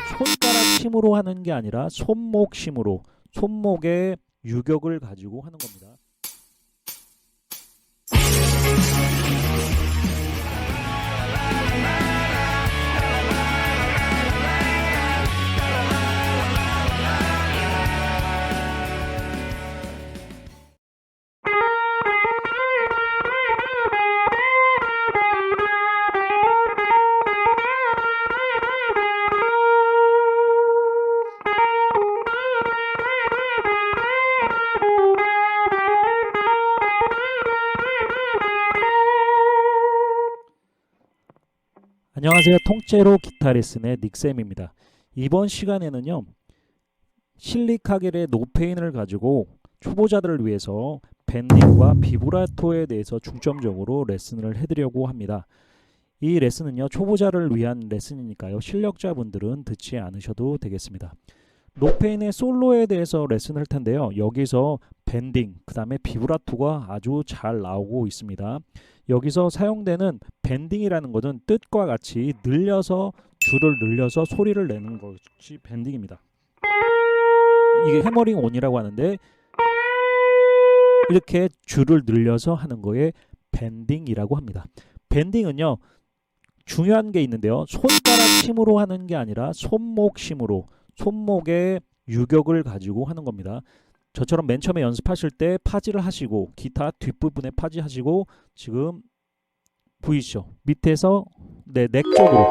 손가락 힘으로 하는 게 아니라 손목 힘으로, 손목의 유격을 가지고 하는 겁니다. 안녕하세요. 통째로 기타 레슨의 닉쌤입니다. 이번 시간에는요, 실리카겔의 노페인을 가지고 초보자들을 위해서 밴딩과 비브라토에 대해서 중점적으로 레슨을 해드리려고 합니다. 이 레슨은요, 초보자를 위한 레슨이니까요, 실력자분들은 듣지 않으셔도 되겠습니다. 노페인의 솔로에 대해서 레슨을 할 텐데요, 여기서 밴딩, 그 다음에 비브라토가 아주 잘 나오고 있습니다. 여기서 사용되는 밴딩이라는 것은 뜻과 같이 늘려서, 줄을 늘려서 소리를 내는 것이 밴딩입니다. 이게 해머링 온이라고 하는데, 이렇게 줄을 늘려서 하는 거에 밴딩이라고 합니다. 밴딩은요, 중요한 게 있는데요, 손가락 힘으로 하는 게 아니라 손목 힘으로, 손목의 유격을 가지고 하는 겁니다. 저처럼 맨 처음에 연습하실 때 파지를 하시고, 기타 뒷부분에 파지 하시고, 지금 보이시죠? 밑에서 넥 쪽으로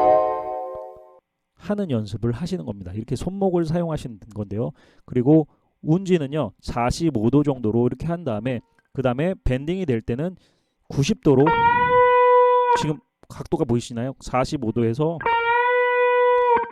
하는 연습을 하시는 겁니다. 이렇게 손목을 사용하시는 건데요. 그리고 운지는요, 45도 정도로 이렇게 한 다음에, 그 다음에 밴딩이 될 때는 90도로, 지금 각도가 보이시나요? 45도에서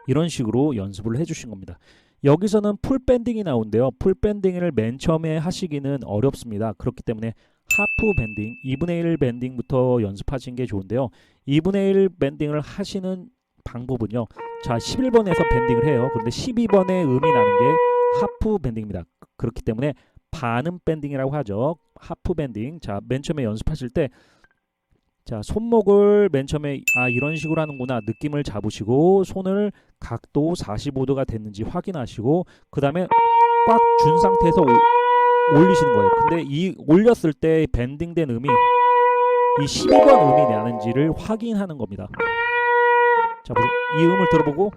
이런 식으로 연습을 해주신 겁니다. 여기서는 풀 밴딩이 나오는데요, 풀 밴딩을 맨 처음에 하시기는 어렵습니다. 그렇기 때문에 하프 밴딩, 2분의 1 밴딩부터 연습하시는 게 좋은데요, 2분의 1 밴딩을 하시는 방법은요, 자 11번에서 밴딩을 해요. 그런데 12번에 음이 나는 게 하프 밴딩입니다. 그렇기 때문에 반음 밴딩이라고 하죠. 하프 밴딩. 자, 맨 처음에 연습하실 때, 자, 손목을 맨 처음에 이런 식으로 하는구나 느낌을 잡으시고, 손을 각도 45도가 됐는지 확인하시고, 그 다음에 꽉 준 상태에서 올리시는 거예요. 근데 이 올렸을 때 밴딩된 음이 이 12번 음이 나는지를 확인하는 겁니다. 자, 보세요. 이 음을 들어보고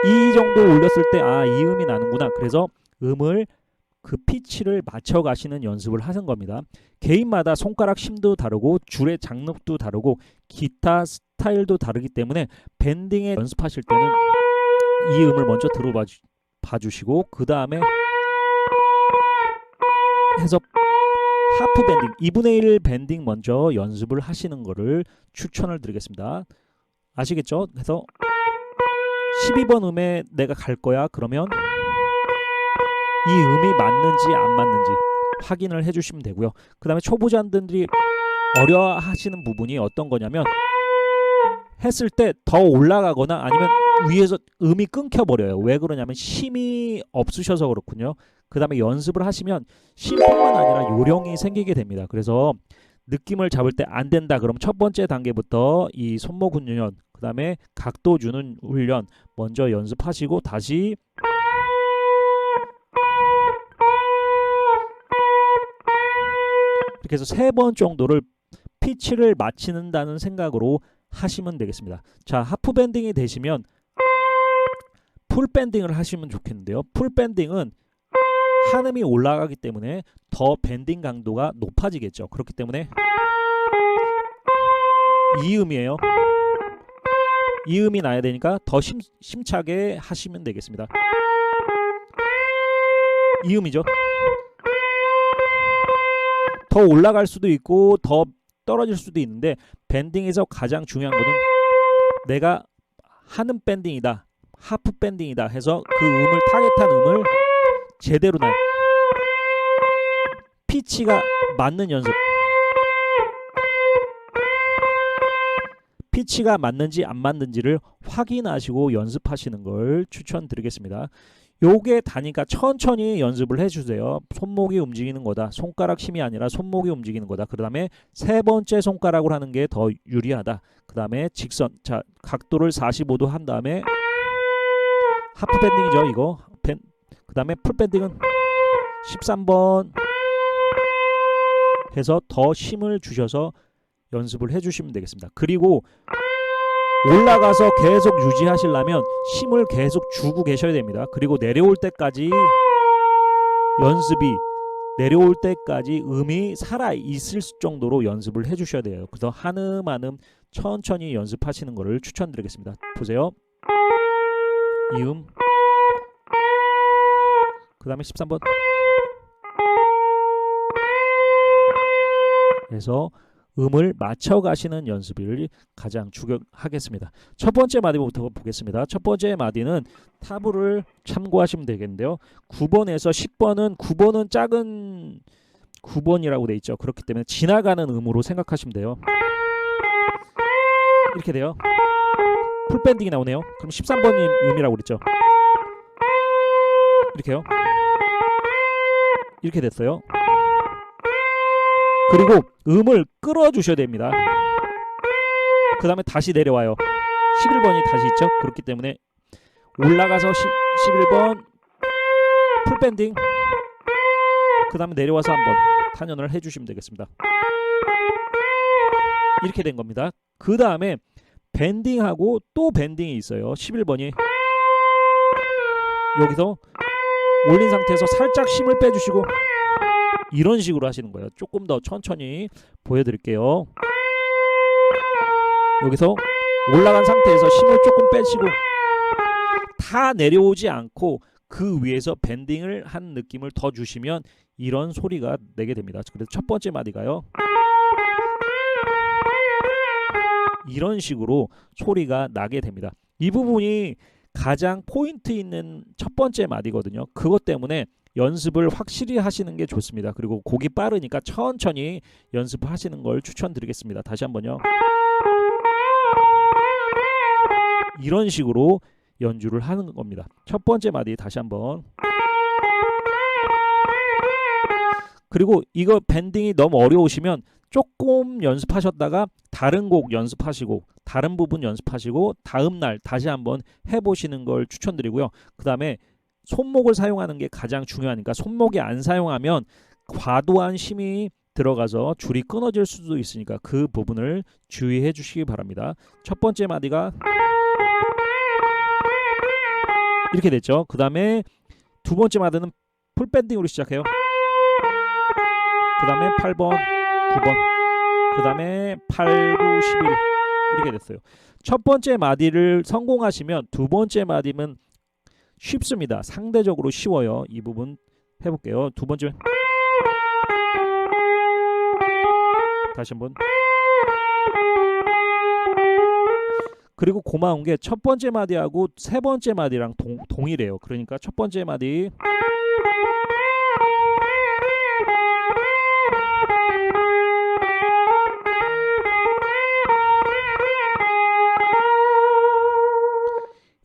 이 정도 올렸을 때 이 음이 나는구나. 그래서 음을, 그 피치를 맞춰 가시는 연습을 하는 겁니다. 개인마다 손가락 힘도 다르고 줄의 장력도 다르고 기타 스타일도 다르기 때문에 밴딩에 연습하실 때는 이 음을 먼저 들어봐 주시고, 그 다음에 해서 하프 밴딩, 2분의 1 밴딩 먼저 연습을 하시는 거를 추천을 드리겠습니다. 아시겠죠? 그래서 12번 음에 내가 갈 거야. 그러면 이 음이 맞는지 안 맞는지 확인을 해주시면 되고요. 그 다음에 초보자들이 어려 하시는 부분이 어떤 거냐면, 했을 때 더 올라가거나 아니면 위에서 음이 끊겨버려요. 왜 그러냐면 힘이 없으셔서 그렇군요. 그 다음에 연습을 하시면 쉼뿐만 아니라 요령이 생기게 됩니다. 그래서 느낌을 잡을 때 안 된다 그럼 첫 번째 단계부터 이 손목 훈련, 그 다음에 각도 주는 훈련 먼저 연습하시고, 다시 이렇게 해서 3번 정도를 피치를 맞춘다는 생각으로 하시면 되겠습니다. 자, 하프 밴딩이 되시면 풀 밴딩을 하시면 좋겠는데요, 풀 밴딩은 한음이 올라가기 때문에 더 밴딩 강도가 높아지겠죠. 그렇기 때문에 이 음이에요. 이 음이 나야 되니까 더 심차게 하시면 되겠습니다. 이 음이죠. 더 올라갈 수도 있고 더 떨어질 수도 있는데, 밴딩에서 가장 중요한 것은 내가 하는 밴딩이다, 하프 밴딩이다 해서 그 음을, 타겟한 음을 제대로 나요. 피치가 맞는 연습, 피치가 맞는지 안 맞는지를 확인하시고 연습하시는 걸 추천드리겠습니다. 요게 다니까 천천히 연습을 해주세요. 손목이 움직이는 거다. 손가락 힘이 아니라 손목이 움직이는 거다. 그 다음에 세 번째 손가락으로 하는 게 더 유리하다. 그 다음에 직선, 자 각도를 45도 한 다음에 하프 밴딩이죠. 이거 그 다음에 풀 밴딩은 13번 해서 더 힘을 주셔서 연습을 해주시면 되겠습니다. 그리고 올라가서 계속 유지하시려면 힘을 계속 주고 계셔야 됩니다. 그리고 내려올 때까지 연습이 내려올 때까지 음이 살아 있을 정도로 연습을 해주셔야 돼요. 그래서 한음 천천히 연습하시는 것을 추천드리겠습니다. 보세요. 이음 그 다음에 13번 해서 음을 맞춰 가시는 연습을 가장 추격하겠습니다. 첫 번째 마디부터 보겠습니다. 첫 번째 마디는 타브를 참고하시면 되겠는데요. 9번에서 10번은 9번은 작은 9번이라고 돼 있죠. 그렇기 때문에 지나가는 음으로 생각하시면 돼요. 이렇게 돼요. 풀밴딩이 나오네요. 그럼 13번이 음이라고 그랬죠. 이렇게요. 이렇게 됐어요. 그리고 음을 끌어주셔야 됩니다. 그 다음에 다시 내려와요. 11번이 다시 있죠. 그렇기 때문에 올라가서 11번 풀밴딩 그 다음에 내려와서 한번 탄현을 해주시면 되겠습니다. 이렇게 된 겁니다. 그 다음에 밴딩하고 또 밴딩이 있어요. 11번이 여기서 올린 상태에서 살짝 힘을 빼주시고 이런 식으로 하시는 거예요. 조금 더 천천히 보여드릴게요. 여기서 올라간 상태에서 힘을 조금 빼시고 다 내려오지 않고 그 위에서 밴딩을 한 느낌을 더 주시면 이런 소리가 내게 됩니다. 그래서 첫 번째 마디가요. 이런 식으로 소리가 나게 됩니다. 이 부분이 가장 포인트 있는 첫 번째 마디거든요. 그것 때문에 연습을 확실히 하시는 게 좋습니다. 그리고 곡이 빠르니까 천천히 연습하시는 걸 추천드리겠습니다. 다시 한번요. 이런 식으로 연주를 하는 겁니다. 첫 번째 마디 다시 한번. 그리고 이거 밴딩이 너무 어려우시면 조금 연습하셨다가 다른 곡 연습하시고 다른 부분 연습하시고 다음 날 다시 한번 해보시는 걸 추천드리고요. 그 다음에 손목을 사용하는 게 가장 중요하니까 손목이 안 사용하면 과도한 힘이 들어가서 줄이 끊어질 수도 있으니까 그 부분을 주의해 주시기 바랍니다. 첫 번째 마디가 이렇게 됐죠. 그 다음에 두 번째 마디는 풀밴딩으로 시작해요. 그 다음에 8번 9번 그 다음에 8, 9, 11 이렇게 됐어요. 첫 번째 마디를 성공하시면 두 번째 마디는 쉽습니다. 상대적으로 쉬워요. 이 부분 해볼게요. 두 번째 다시 한번. 그리고 고마운 게 첫 번째 마디하고 세 번째 마디랑 동일해요. 그러니까 첫 번째 마디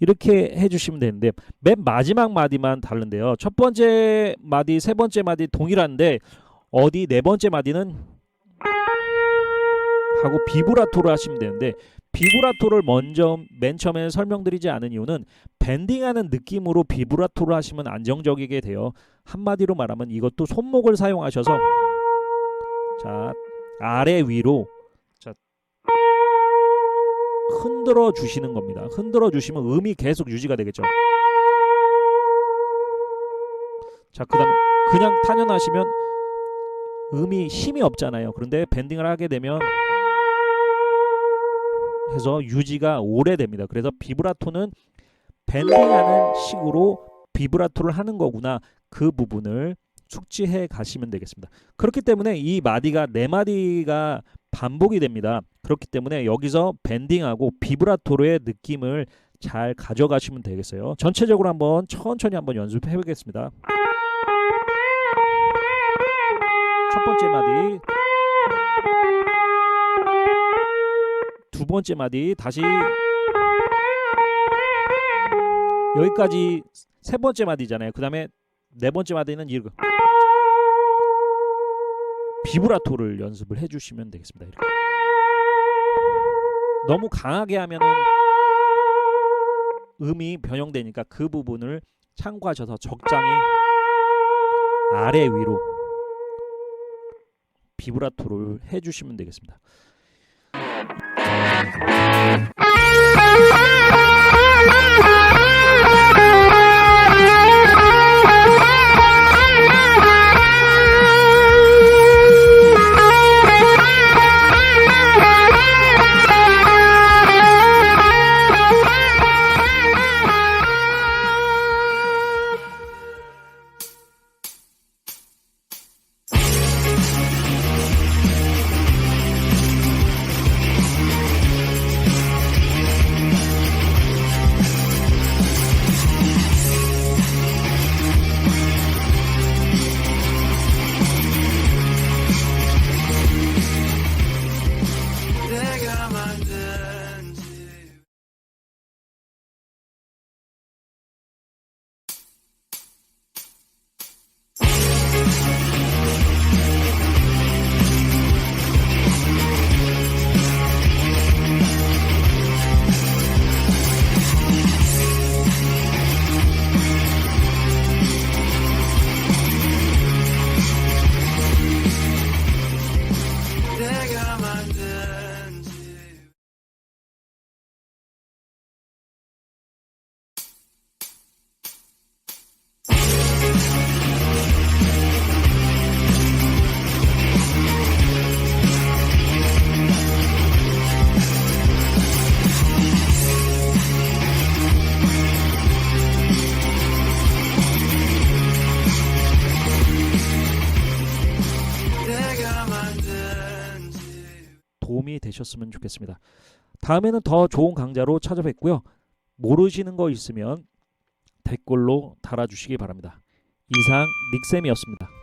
이렇게 해주시면 되는데 맨 마지막 마디만 다른데요. 첫 번째 마디, 세 번째 마디 동일한데 어디 네 번째 마디는 하고 비브라토를 하시면 되는데 비브라토를 먼저 맨 처음에 설명드리지 않은 이유는 밴딩하는 느낌으로 비브라토를 하시면 안정적이게 돼요. 한마디로 말하면 이것도 손목을 사용하셔서 자 아래 위로 자 흔들어 주시는 겁니다. 흔들어 주시면 음이 계속 유지가 되겠죠. 자, 그 다음에 그냥 탄현하시면 음이 힘이 없잖아요. 그런데 밴딩을 하게 되면 해서 유지가 오래됩니다. 그래서 비브라토는 밴딩하는 식으로 비브라토를 하는 거구나. 그 부분을 숙지해 가시면 되겠습니다. 그렇기 때문에 이 마디가 네 마디가 반복이 됩니다. 그렇기 때문에 여기서 밴딩하고 비브라토로의 느낌을 잘 가져가시면 되겠어요. 전체적으로 한번 천천히 한번 연습해 보겠습니다. 첫 번째 마디, 두 번째 마디, 다시 여기까지 세 번째 마디잖아요. 그 다음에 네 번째 마디는 이거 비브라토를 연습을 해주시면 되겠습니다. 이렇게. 너무 강하게 하면은 음이 변형되니까 그 부분을 참고하셔서 적당히 아래 위로 비브라토를 해주시면 되겠습니다. 도움이 되셨으면 좋겠습니다. 다음에는 더 좋은 강좌로 찾아뵙고요. 모르시는 거 있으면 댓글로 달아주시기 바랍니다. 이상 닉쌤이었습니다.